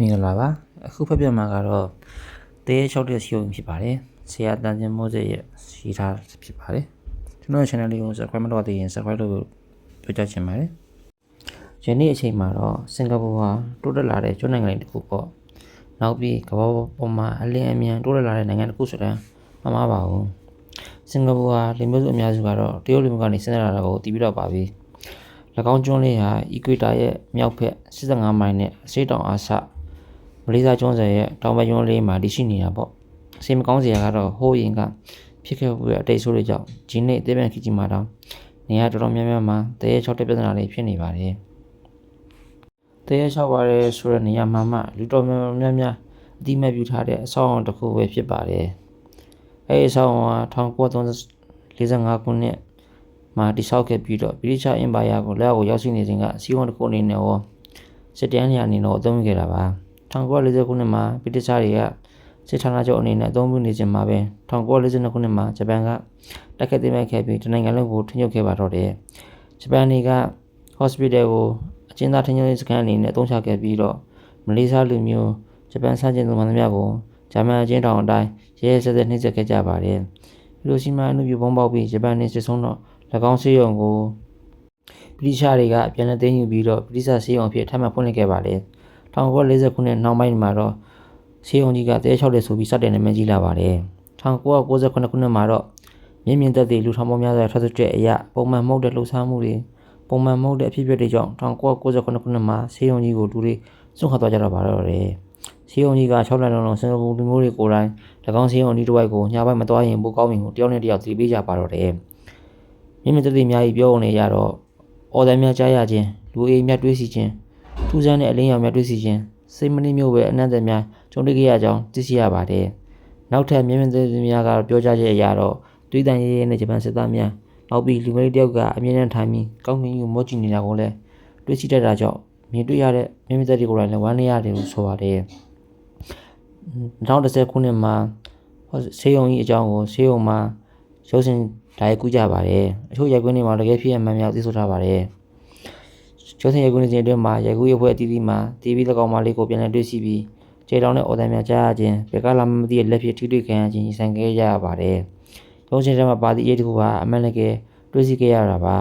မင်္ဂလာပါအခုဖတ်ပြမှာကတော့တဲရဲ6တဲ့စီယုံဖြစ်ပါတယ်ဆရာတန်ကျင်မိုးစေရဲ့ရေးထားဖြစ်ပါတယ်ကျွန်တော် channel လေးကို subscribe မလုပ်သေးရင် subscribe လုပ်ပြောကြချင်ပါတယ်ယနေ့အချိန်မှာတော့စင်ကာပူဟာတိုးတက်လာတဲ့ကျွန်းနိုင်ငံတစ်ခုပေါ့နောက်ပြီးကမ္ဘာပေါ်မှာအလင်းအမြန်တိုးတက်လာတဲ့နိုင်ငံတစ်ခုဆိုတဲ့မမှားပါဘူးစင်ကာပူဟာလူမျိုးစုအများစုကတော့တရုတ်လူမျိုးကနေဆင်းလာတာကိုတည်ပြီးတော့ပါပြီ၎င်းကျွန်းလေးဟာအီကွေတာရဲ့မြောက်ဘက်85မိုင်နဲ့အရှေ့တောင်အာရှမလေးရှားကျွန်းဆွယ်ရဲ့တောင်ဘက်ကျွန်းလေးမှာတည်ရှိနေတာပေါ့အစီမကောင်းစရာကတော့ဟိုးရင်ကဖြစ်ခဲ့မှုရဲ့အတိတ်ဆိုးတွေကြောင့်ဂျင်းနဲ့အသေးပန်ခီကြီးမှာတောင်နေရာတော်တော်များများမှာတဲရဲ6တဲ့ပြဿနာတွေဖြစ်နေပါတယ်တဲရဲ6ပါတယ်ဆိုတဲ့နေရာမှာမှလူတော်များများအတိမတ်ပြုထားတဲ့အဆောက်အအုံတစ်ခုပဲဖြစ်ပါတယ်အဲဒီအဆောက်အအုံဟာ1945ခုနှစ်မှာတည်ဆောက်ခဲ့ပြီးတော့ဗြိတိရှအင်ပါယာကိုလက်အောက်ကိုရောက်ရှိနေစဉ်ကစီးပွားတစ်ခုအနေနဲ့ရောစစ်တမ်းညာအနေနဲ့အသုံးပြုခဲ့တာပါ1940ခုနှစ်မှာဗြိတိရှတွေကစစ်ဌာနချုပ်အနေနဲ့အသုံးပြုနေစဉ်မှာပဲ1942ခုနှစ်မှာဂျပန်ကတိုက်ခိုက်သိမ်းပိုက်ခဲ့ပြီးတနိုင်ငံလုံးကိုထိန်းချုပ်ခဲ့ပါတော့တယ်ဂျပန်တွေက hospital ကိုအကျဉ်းသားထိန်းချုပ်ရေးစခန်းအနေနဲ့အသုံးချခဲ့ပြီးတော့မလေးရှားလူမျိုးဂျပန်စတင်သူမှန်သမျှကိုဂျာမန်အကျဉ်းထောင်အတိုင်းရဲရဲစက်စက်နှိပ်စက်ခဲ့ကြပါတယ်ဟီရိုရှီမာအနုပြုပုံပေါက်ပြီးဂျပန်နေစစ်ဆုံးတော့၎င်းဆေးရုံကိုဗြိတိရှတွေကပြန်လည်သိမ်းယူပြီးတော့ဗြိတိရှဆေးရုံအဖြစ်ထပ်မံဖွင့်လှစ်ခဲ့ပါတယ်1940ခုနှစ်နောက်ပိုင်းမှာတော့ဆေးရုံကြီးကတဲ6တဲ့ဆိုပြီးစတင်နာမည်ကြီးလာပါတယ်1998ခုနှစ်မှာတော့မြင့်မြင့်သက်သေလူထောင်ပေါင်းများစွာထွက်တဲ့အရာပုံမှန်မဟုတ်တဲ့လှုပ်ရှားမှုတွေပုံမှန်မဟုတ်တဲ့အဖြစ်အပျက်တွေကြောင့်1998ခုနှစ်မှာဆေးရုံကြီးကိုလူတွေစွန့်ခါသွားကြတော့ပါတော့တယ်ဆေးရုံကြီးက6လလုံးစင်ကာပူလူမျိုးတွေကိုယ်တိုင်၎င်းဆေးရုံကြီးတစ်ဝိုက်ကိုညပိုင်းမသွားရင်ပိုကောင်းမင်ကိုတယောက်နဲ့တယောက်သတိပေးကြပါတော့တယ်မြင့်မြင့်သက်သေများကြီးပြောနေကြတော့အော်တန်များကြားရခြင်းလူအိမ်များတွေးစီခြင်းထူးဆန်းတဲ့အလင်းရောင်များတွေးစီခြင်းစိတ်မနှိမ့်မျိုးပဲအနန္တများကြုံတွေ့ခဲ့ရကြောင်းသိရှိရပါတယ်နောက်ထပ်မြင့်မြင့်သက်သေများကပြောကြားချက်အရတော့တွေးတန်ရဲရဲနဲ့ဂျပန်စစ်သားများနောက်ပြီးလူမျိုးတယောက်ကအမြင့်နဲ့ထိုင်ပြီးကောင်းကင်ကိုမော့ကြည့်နေတာကိုလည်းတွေးစီတတ်တာကြောင့်မြင်တွေ့ရတဲ့မြင့်မြင့်သက်သေကိုယ်တိုင်လည်းဝမ်းနည်းရတယ်လို့ဆိုပါတယ်2010ခုနှစ်မှာဆေးရုံကြီးအကြောင်းကိုဆေးရုံမှာရုပ်ရှင်ဓာတ်ရိုက်ကူးကြပါတယ်အချို့ရိုက်ကွင်းတွေမှာတကယ်ဖြစ်အမှန်များသိဆိုထားပါတယ်ရုပ်ရှင်ရိုက်ကွင်းတွေအတွင်းမှာရိုက်ကူးရေးဖွဲ့အသီးသီးမှာတီဗီ၎င်းမလေးကိုပြန်လည်တွေ့ရှိပြီးကျေတောင်တဲ့အော်တန်များကြားရခြင်းဘယ်ကလာမသိတဲ့လက်ဖြစ်ထိတွေ့ခံရခြင်းဆိုင်ခဲ့ရပါတယ်ရုပ်ရှင်ထဲမှာပါသည့်အရေးတစ်ခုဟာအမှန်တကယ်တွေ့ရှိခဲ့ရတာပါ